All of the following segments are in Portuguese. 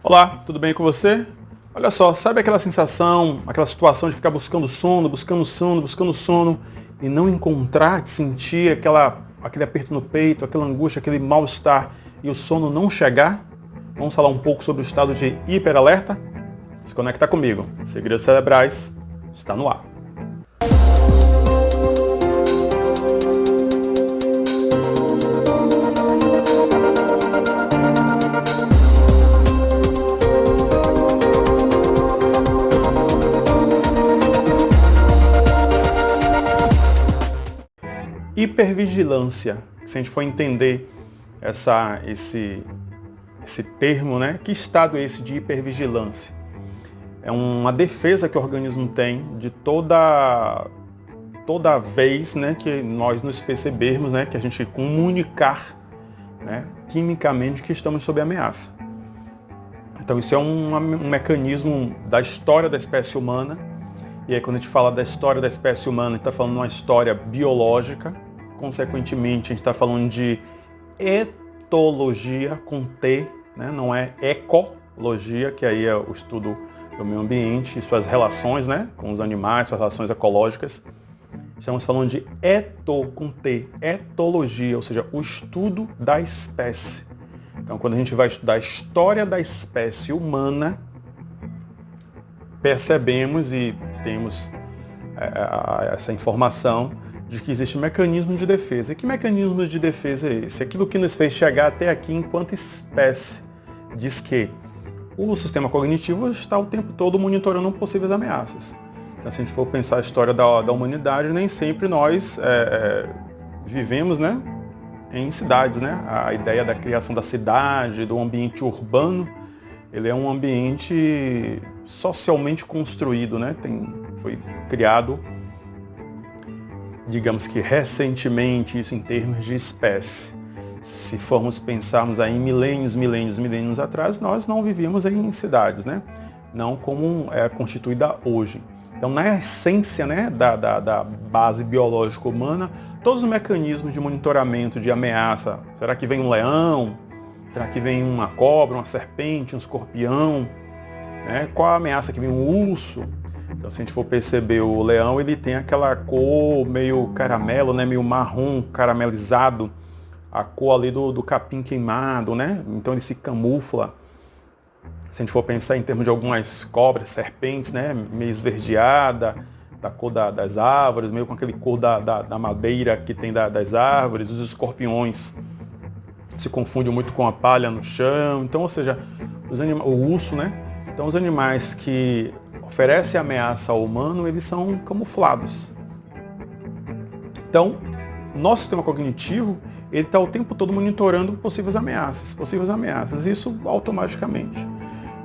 Olá, tudo bem com você? Olha só, sabe aquela sensação, aquela situação de ficar buscando sono, buscando sono, buscando sono e não encontrar, de sentir aquele aperto no peito, aquela angústia, aquele mal-estar e o sono não chegar? Vamos falar um pouco sobre o estado de hiperalerta? Se conecta comigo. Segredos Cerebrais está no ar. Hipervigilância, se a gente for entender esse termo, né? Que estado é esse de hipervigilância? É uma defesa que o organismo tem de toda vez, né, que nós nos percebermos, né, que a gente comunicar, né, quimicamente que estamos sob ameaça. Então isso é um mecanismo da história da espécie humana. E aí quando a gente fala da história da espécie humana, a gente está falando de uma história biológica. Consequentemente, a gente está falando de etologia com T, né? Não é ecologia, que aí é o estudo do meio ambiente e suas relações, né, com os animais, suas relações ecológicas. Estamos falando de com T, etologia, ou seja, o estudo da espécie. Então, quando a gente vai estudar a história da espécie humana, percebemos e temos essa informação de que existe um mecanismo de defesa. E que mecanismo de defesa é esse? Aquilo que nos fez chegar até aqui enquanto espécie diz que o sistema cognitivo está o tempo todo monitorando possíveis ameaças. Então, se a gente for pensar a história da humanidade, nem sempre nós vivemos, né, em cidades, né? A ideia da criação da cidade, do ambiente urbano, ele é um ambiente socialmente construído, né? Foi criado, digamos que recentemente, isso em termos de espécie. Se formos pensarmos aí em milênios atrás, nós não vivíamos em cidades, né? Não como é constituída hoje. Então, na essência, né, da base biológica humana, todos os mecanismos de monitoramento de ameaça, será que vem um leão? Será que vem uma cobra, uma serpente, um escorpião? Né? Qual a ameaça que vem? Um urso? Então, se a gente for perceber, o leão ele tem aquela cor meio caramelo, né? Meio marrom, caramelizado, a cor ali do capim queimado, né? Então ele se camufla. Se a gente for pensar em termos de algumas cobras, serpentes, né? Meio esverdeada, da cor das árvores, meio com aquele cor da madeira que tem das árvores, os escorpiões se confundem muito com a palha no chão. Então, ou seja, o urso, né? Então, os animais que oferecem ameaça ao humano, eles são camuflados. Então, nosso sistema cognitivo, ele está o tempo todo monitorando possíveis ameaças, isso automaticamente.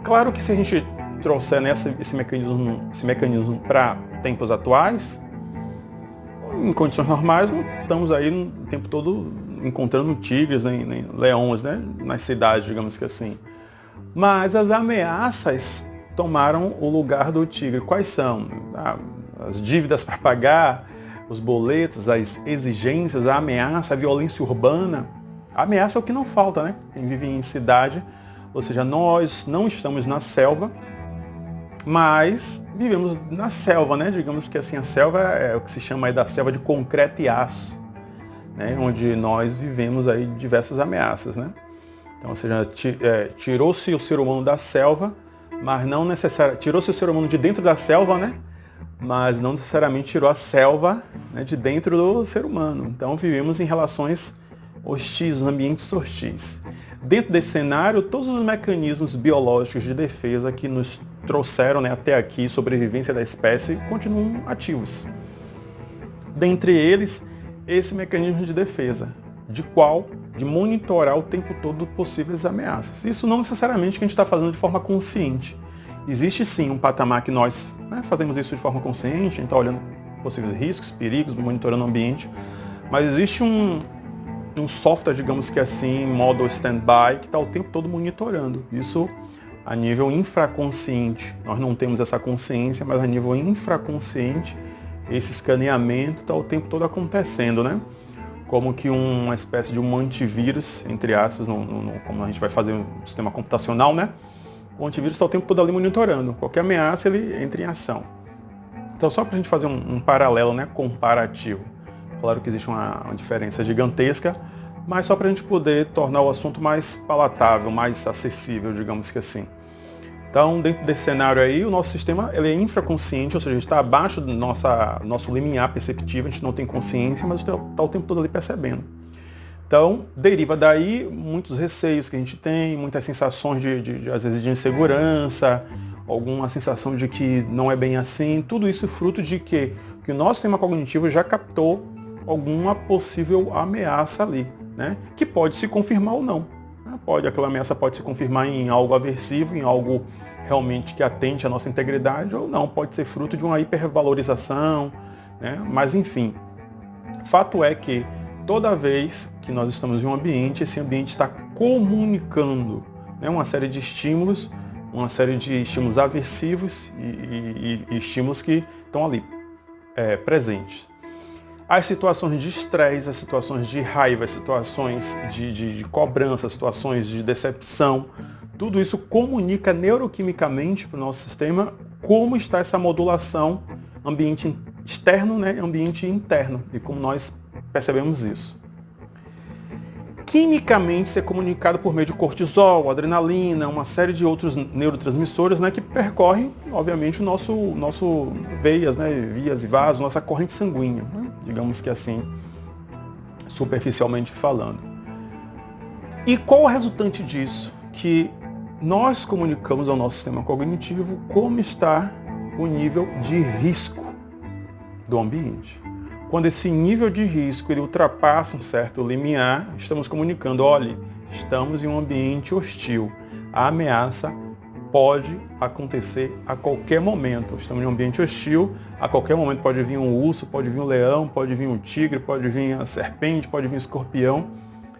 Claro que se a gente trouxer esse mecanismo para tempos atuais, em condições normais, não estamos aí o tempo todo encontrando tigres, nem leões, né, nas cidades, digamos que assim. Mas as ameaças tomaram o lugar do tigre. Quais são? As dívidas para pagar, os boletos, as exigências, a ameaça, a violência urbana. A ameaça é o que não falta, né? Quem vive em cidade, ou seja, nós não estamos na selva, mas vivemos na selva, né? Digamos que assim, a selva é o que se chama aí da selva de concreto e aço, né? Onde nós vivemos aí diversas ameaças, né? Então, ou seja, tirou-se o ser humano da selva, mas não necessariamente... Tirou-se o ser humano de dentro da selva, né? Mas não necessariamente tirou a selva, né, de dentro do ser humano. Então, vivemos em relações hostis, ambientes hostis. Dentro desse cenário, todos os mecanismos biológicos de defesa que nos trouxeram, né, até aqui, sobrevivência da espécie, continuam ativos. Dentre eles, esse mecanismo de defesa, de monitorar o tempo todo possíveis ameaças. Isso não necessariamente que a gente está fazendo de forma consciente. Existe sim um patamar que nós, né, fazemos isso de forma consciente, a gente está olhando possíveis riscos, perigos, monitorando o ambiente, mas existe um software, digamos que assim, em modo stand-by, que está o tempo todo monitorando. Isso a nível infraconsciente. Nós não temos essa consciência, mas a nível infraconsciente, esse escaneamento está o tempo todo acontecendo, né? Como que uma espécie de um antivírus, entre aspas, como a gente vai fazer um sistema computacional, né? o antivírus está o tempo todo ali monitorando. Qualquer ameaça, ele entra em ação. Então, só para a gente fazer um paralelo, né, comparativo. Claro que existe uma diferença gigantesca, mas só para a gente poder tornar o assunto mais palatável, mais acessível, digamos que assim. Então, dentro desse cenário aí, o nosso sistema ele é infraconsciente, ou seja, a gente está abaixo do nosso limiar perceptivo, a gente não tem consciência, mas está o tempo todo ali percebendo. Então, deriva daí muitos receios que a gente tem, muitas sensações às vezes, de insegurança, alguma sensação de que não é bem assim, tudo isso fruto de que o nosso sistema cognitivo já captou alguma possível ameaça ali, né? Que pode se confirmar ou não. Aquela ameaça pode se confirmar em algo aversivo, em algo realmente que atente à nossa integridade, ou não, pode ser fruto de uma hipervalorização, né? Mas enfim, fato é que toda vez que nós estamos em um ambiente, esse ambiente está comunicando, né, uma série de estímulos aversivos e estímulos que estão ali presentes. As situações de estresse, as situações de raiva, as situações de cobrança, as situações de decepção, tudo isso comunica neuroquimicamente para o nosso sistema como está essa modulação ambiente externo, né, ambiente interno, e como nós percebemos isso. Quimicamente, isso é comunicado por meio de cortisol, adrenalina, uma série de outros neurotransmissores, né, que percorrem, obviamente, o nosso veias, né, vias e vasos, nossa corrente sanguínea, né, digamos que assim, superficialmente falando. E qual o resultante disso? Que nós comunicamos ao nosso sistema cognitivo como está o nível de risco do ambiente. Quando esse nível de risco ele ultrapassa um certo limiar, estamos comunicando, olha, estamos em um ambiente hostil. A ameaça pode acontecer a qualquer momento. Estamos em um ambiente hostil, a qualquer momento pode vir um urso, pode vir um leão, pode vir um tigre, pode vir a serpente, pode vir um escorpião.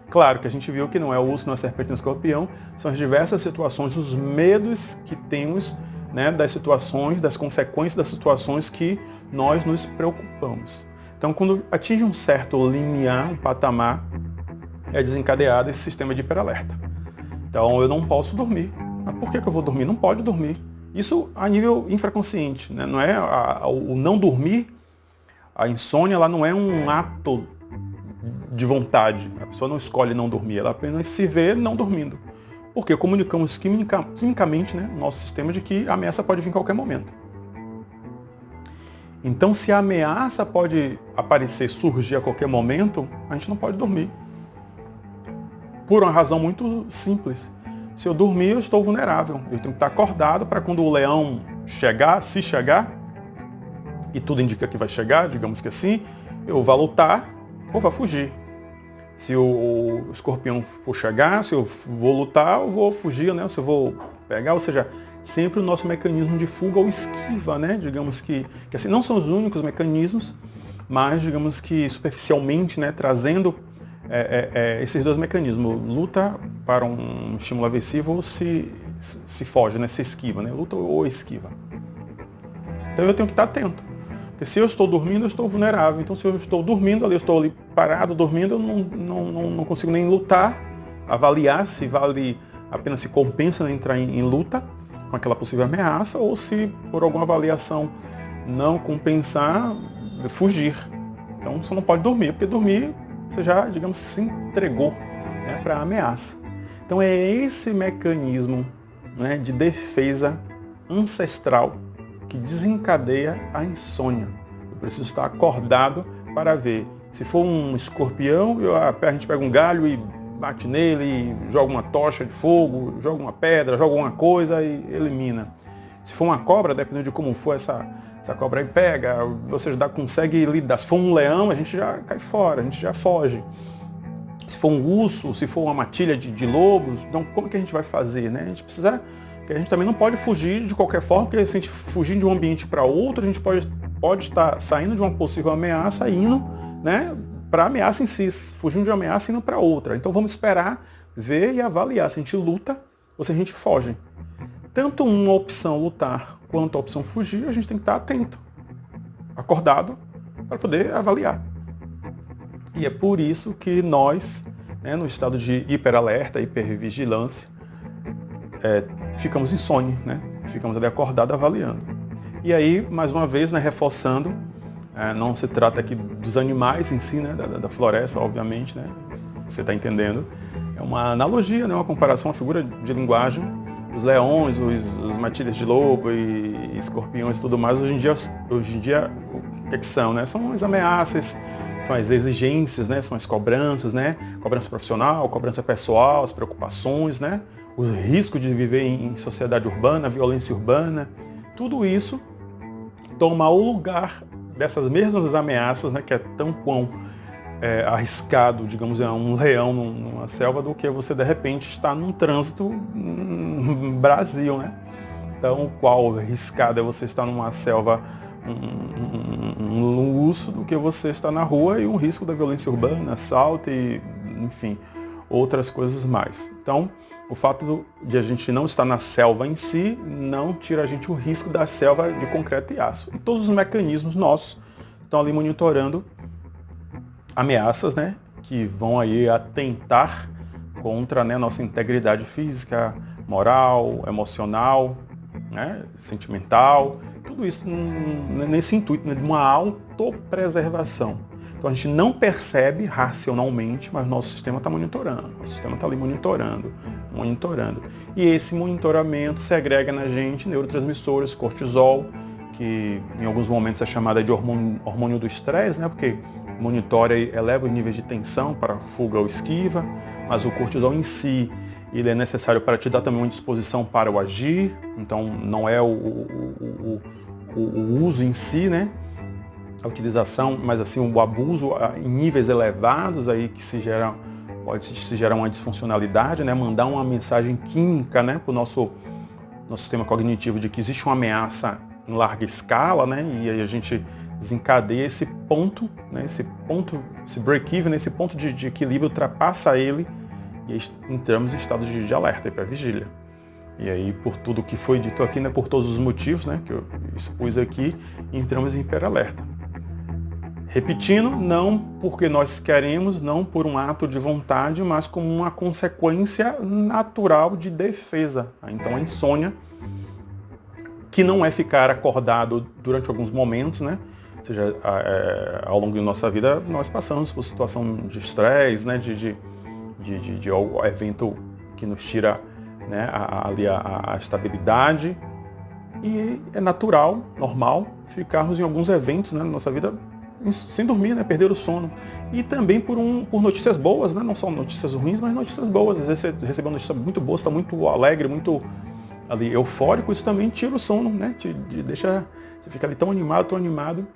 Claro que a gente viu que não é o urso, não é a serpente, não é o escorpião, são as diversas situações, os medos que temos, né, das situações, das consequências das situações que nós nos preocupamos. Então, quando atinge um certo limiar, um patamar, é desencadeado esse sistema de hiperalerta. Então, eu não posso dormir. Mas por que eu vou dormir? Não pode dormir. Isso a nível infraconsciente, né? Não é o não dormir, a insônia, ela não é um ato de vontade. A pessoa não escolhe não dormir, ela apenas se vê não dormindo. Porque comunicamos quimicamente, né, no nosso sistema de que a ameaça pode vir em qualquer momento. Então, se a ameaça pode aparecer, surgir a qualquer momento, a gente não pode dormir. Por uma razão muito simples. Se eu dormir, eu estou vulnerável. Eu tenho que estar acordado para quando o leão chegar, se chegar, e tudo indica que vai chegar, digamos que assim, eu vou lutar ou vou fugir. Se o escorpião for chegar, se eu vou lutar, eu vou fugir, né? Se eu vou pegar, ou seja, sempre o nosso mecanismo de fuga ou esquiva, né? Digamos que assim, não são os únicos mecanismos, mas digamos que superficialmente, né, trazendo esses dois mecanismos, luta para um estímulo aversivo ou se foge, né, se esquiva, né? Luta ou esquiva. Então eu tenho que estar atento. Porque se eu estou dormindo, eu estou vulnerável. Então se eu estou dormindo, eu estou ali parado, dormindo, eu não consigo nem lutar, avaliar se vale a pena, se compensa entrar em luta com aquela possível ameaça, ou se por alguma avaliação não compensar, fugir. Então você não pode dormir, porque dormir você já, digamos, se entregou, né, para a ameaça. Então é esse mecanismo, né, de defesa ancestral que desencadeia a insônia. Eu preciso estar acordado para ver. Se for um escorpião, a gente pega um galho e bate nele, joga uma tocha de fogo, joga uma pedra, joga alguma coisa e elimina. Se for uma cobra, dependendo de como for essa cobra aí pega, você já consegue lidar. Se for um leão, a gente já cai fora, a gente já foge. Se for um urso, se for uma matilha de lobos, então como que a gente vai fazer, né? A gente precisa, porque a gente também não pode fugir de qualquer forma, porque se a gente fugir de um ambiente para outro, a gente pode estar saindo de uma possível ameaça e indo, né, para a ameaça em si, fugindo de uma ameaça e indo para outra. Então vamos esperar, ver e avaliar se a gente luta ou se a gente foge. Tanto uma opção lutar quanto a opção fugir, a gente tem que estar atento, acordado, para poder avaliar. E é por isso que nós, né, no estado de hiperalerta, hipervigilância, ficamos insone, né? Ficamos ali acordados avaliando. E aí, mais uma vez, né, reforçando, não se trata aqui dos animais em si, né, da floresta, obviamente, né? Você está entendendo. É uma analogia, né, uma comparação, uma figura de linguagem. Os leões, os matilhas de lobo e escorpiões e tudo mais, hoje em dia o que são, né? São as ameaças, são as exigências, né? São as cobranças, né? Cobrança profissional, cobrança pessoal, as preocupações, né? O risco de viver em sociedade urbana, violência urbana, tudo isso toma o lugar dessas mesmas ameaças, né? Que é tão quão arriscado, digamos, um leão numa selva, do que você de repente estar num trânsito no Brasil, né? Então, qual arriscado é você estar numa selva, um urso, do que você estar na rua e um risco da violência urbana, assalto e, enfim, outras coisas mais. Então, o fato de a gente não estar na selva em si não tira a gente o risco da selva de concreto e aço. E todos os mecanismos nossos estão ali monitorando ameaças, né, que vão aí atentar contra, né, nossa integridade física, moral, emocional, né, sentimental, tudo isso nesse intuito, né, de uma autopreservação. Então a gente não percebe racionalmente, mas nosso sistema está monitorando, nosso sistema está ali monitorando. E esse monitoramento segrega na gente neurotransmissores, cortisol, que em alguns momentos é chamada de hormônio do estresse, né, porque monitora e eleva os níveis de tensão para fuga ou esquiva, mas o cortisol em si, ele é necessário para te dar também uma disposição para o agir, então não é o uso em si, né, a utilização, mas assim o abuso em níveis elevados aí que pode se gerar uma disfuncionalidade, né, mandar uma mensagem química, né, para o nosso sistema cognitivo de que existe uma ameaça em larga escala, né, e aí a gente desencadeia esse ponto, né, esse break-even, esse ponto de equilíbrio, ultrapassa ele e entramos em estado de alerta, para vigília. E aí, por tudo que foi dito aqui, né, por todos os motivos, né, que eu expus aqui, entramos em hiperalerta. Repetindo, não porque nós queremos, não por um ato de vontade, mas como uma consequência natural de defesa. Então, a insônia, que não é ficar acordado durante alguns momentos, né? Ou seja, ao longo da nossa vida, nós passamos por situação de estresse, né? de evento que nos tira, né, ali a estabilidade. E é natural, normal, ficarmos em alguns eventos, né, na nossa vida sem dormir, né, perder o sono. E também por notícias boas, né, não só notícias ruins, mas notícias boas. Às vezes você recebeu uma notícia muito boa, está muito alegre, muito ali eufórico, isso também tira o sono, né? Deixa, você fica ali tão animado,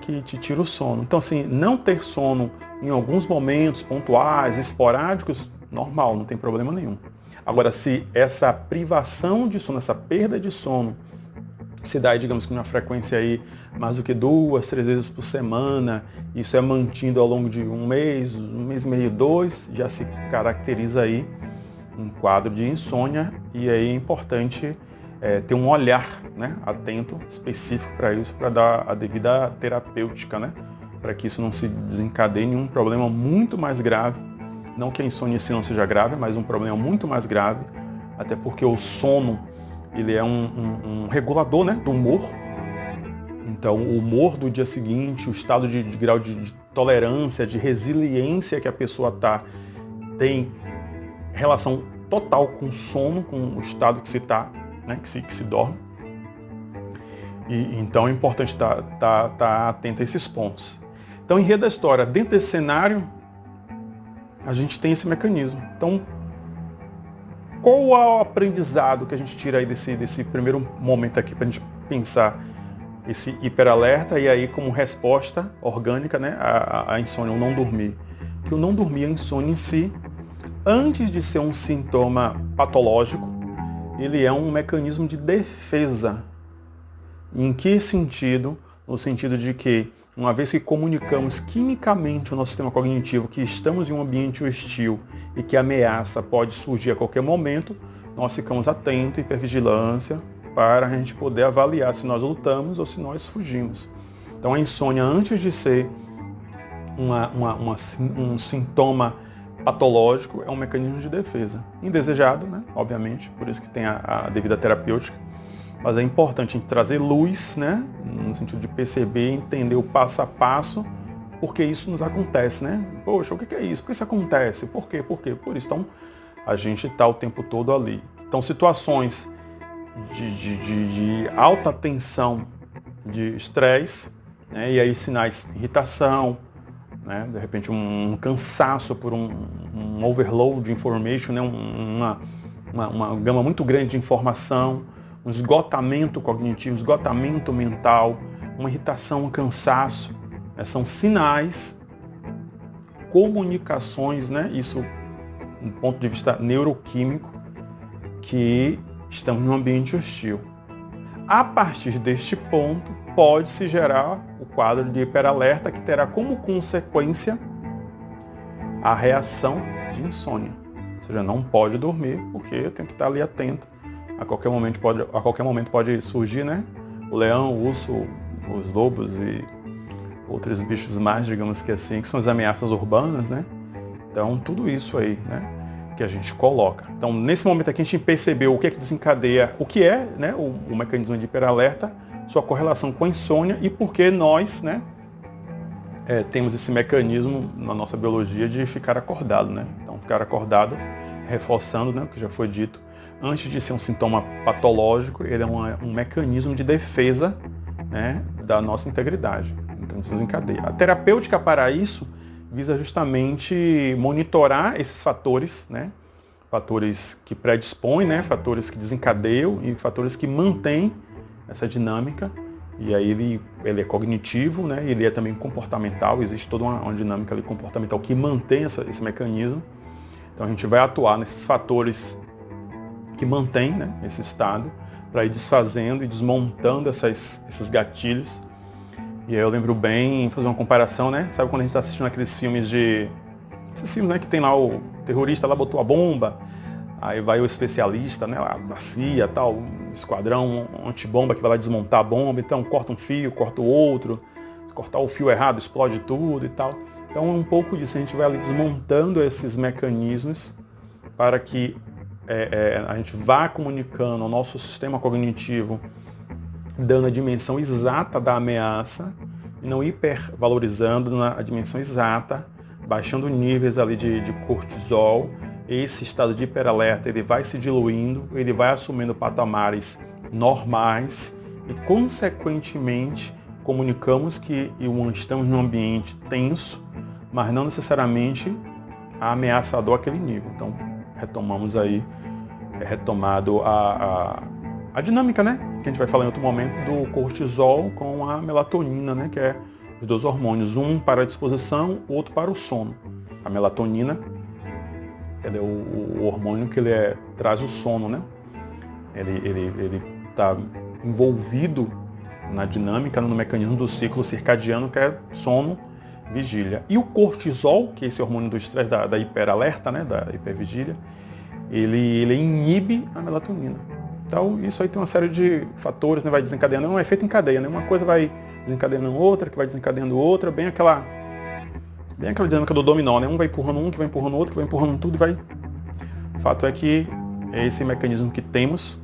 que te tira o sono. Então, assim, não ter sono em alguns momentos pontuais, esporádicos, normal, não tem problema nenhum. Agora, se essa privação de sono, essa perda de sono, se dá, digamos que, uma frequência aí mais do que 2, 3 vezes por semana, isso é mantido ao longo de um mês e meio, 2, já se caracteriza aí um quadro de insônia, e aí é importante ter um olhar, né, atento, específico para isso, para dar a devida terapêutica, né, para que isso não se desencadeie em um problema muito mais grave. Não que a insônia em si não seja grave, mas um problema muito mais grave, até porque o sono, ele é um regulador, né, do humor. Então, o humor do dia seguinte, o estado de grau de tolerância, de resiliência que a pessoa tem relação total com o sono, com o estado que se está, né, que se dorme. E então é importante estar atento a esses pontos. Então, enredo da história, dentro desse cenário, a gente tem esse mecanismo. Então, qual é o aprendizado que a gente tira aí desse primeiro momento aqui, para a gente pensar esse hiperalerta e aí como resposta orgânica, né, à insônia, o não dormir? Que o não dormir, a insônia em si, antes de ser um sintoma patológico, ele é um mecanismo de defesa. Em que sentido? No sentido de que, uma vez que comunicamos quimicamente o nosso sistema cognitivo que estamos em um ambiente hostil e que a ameaça pode surgir a qualquer momento, nós ficamos atentos, hipervigilância, para a gente poder avaliar se nós lutamos ou se nós fugimos. Então a insônia, antes de ser um sintoma patológico, é um mecanismo de defesa. Indesejado, né? Obviamente, por isso que tem a devida terapêutica. Mas é importante a gente trazer luz, né? No sentido de perceber, entender o passo a passo, porque isso nos acontece, né? Poxa, o que é isso? Por que isso acontece? Por quê? Por quê? Por isso. Então, a gente está o tempo todo ali. Então, situações de alta tensão, de estresse, né? E aí sinais de irritação, né? De repente um cansaço por um overload de information, né? Uma gama muito grande de informação, um esgotamento cognitivo, um esgotamento mental, uma irritação, um cansaço, né? São sinais, comunicações, né? Isso do ponto de vista neuroquímico, que estamos num ambiente hostil. A partir deste ponto, pode-se gerar o quadro de hiperalerta, que terá como consequência a reação de insônia. Ou seja, não pode dormir, porque eu tenho que estar ali atento. A qualquer momento pode surgir, né? O leão, o urso, os lobos e outros bichos mais, digamos que assim, que são as ameaças urbanas, né? Então, tudo isso aí, né? Que a gente coloca. Então, nesse momento aqui, a gente percebeu o que é que desencadeia, o que é, né, o mecanismo de hiperalerta, sua correlação com a insônia e por que nós, né, temos esse mecanismo na nossa biologia de ficar acordado, né? Então, ficar acordado, reforçando, né, o que já foi dito, antes de ser um sintoma patológico, ele é um mecanismo de defesa, né, da nossa integridade. Então, desencadeia. A terapêutica para isso visa justamente monitorar esses fatores, né? Fatores que predispõem, né? Fatores que desencadeiam e fatores que mantêm essa dinâmica. E aí ele é cognitivo, né? Ele é também comportamental, existe toda uma dinâmica ali comportamental que mantém esse mecanismo. Então a gente vai atuar nesses fatores que mantêm, né, esse estado, para ir desfazendo e desmontando esses gatilhos. E aí eu lembro bem, fazer uma comparação, né? Sabe quando a gente está assistindo aqueles filmes esses filmes, né, que tem lá o terrorista lá botou a bomba, aí vai o especialista, né, lá da CIA, tal, um esquadrão antibomba que vai lá desmontar a bomba, então corta um fio, corta o outro, se cortar o fio errado, explode tudo e tal. Então é um pouco disso, a gente vai ali desmontando esses mecanismos para que a gente vá comunicando ao nosso sistema cognitivo, dando a dimensão exata da ameaça e não hipervalorizando na dimensão exata, baixando níveis ali de cortisol. Esse estado de hiperalerta ele vai se diluindo, ele vai assumindo patamares normais e, consequentemente, comunicamos que estamos num ambiente tenso, mas não necessariamente ameaçador àquele nível. Então, retomamos aí, retomado a dinâmica, né? Que a gente vai falar em outro momento, do cortisol com a melatonina, né? Que é os dois hormônios, um para a disposição, o outro para o sono. A melatonina, ele é o hormônio que traz o sono, né? Ele está envolvido na dinâmica, no mecanismo do ciclo circadiano, que é sono, vigília. E o cortisol, que é esse hormônio do estresse, da hiperalerta, né? Da hipervigília, ele inibe a melatonina. Então, isso aí tem uma série de fatores, né, vai desencadeando, é um efeito em cadeia, né? Uma coisa vai desencadeando outra, que vai desencadeando outra, bem aquela dinâmica do dominó, né? Um vai empurrando um, que vai empurrando outro, que vai empurrando tudo e vai... O fato é que é esse mecanismo que temos.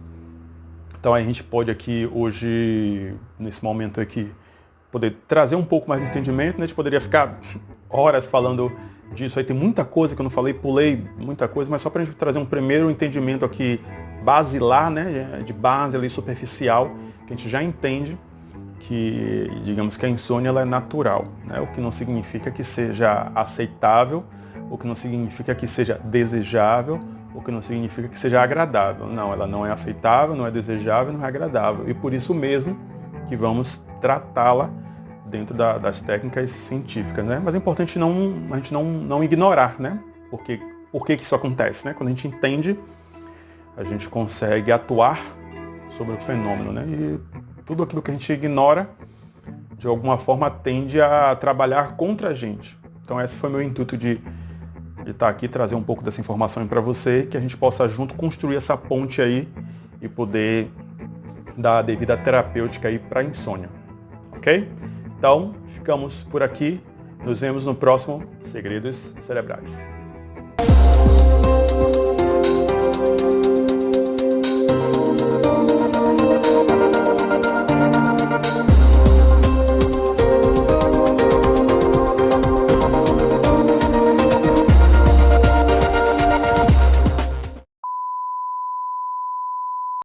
Então, a gente pode aqui hoje, nesse momento aqui, poder trazer um pouco mais de entendimento, né? A gente poderia ficar horas falando disso aí, tem muita coisa que eu não falei, pulei muita coisa, mas só para a gente trazer um primeiro entendimento aqui basilar, né, de base ali superficial, que a gente já entende que, digamos que a insônia ela é natural, né, o que não significa que seja aceitável, o que não significa que seja desejável, o que não significa que seja agradável. Não, ela não é aceitável, não é desejável, não é agradável. E por isso mesmo que vamos tratá-la dentro das técnicas científicas, né? Mas é importante a gente não ignorar, né? Por que isso acontece, né? Quando a gente entende, a gente consegue atuar sobre o fenômeno, né? E tudo aquilo que a gente ignora, de alguma forma, tende a trabalhar contra a gente. Então esse foi meu intuito de estar aqui, trazer um pouco dessa informação para você, que a gente possa junto construir essa ponte aí e poder dar a devida terapêutica aí para a insônia, ok? Então, ficamos por aqui. Nos vemos no próximo Segredos Cerebrais.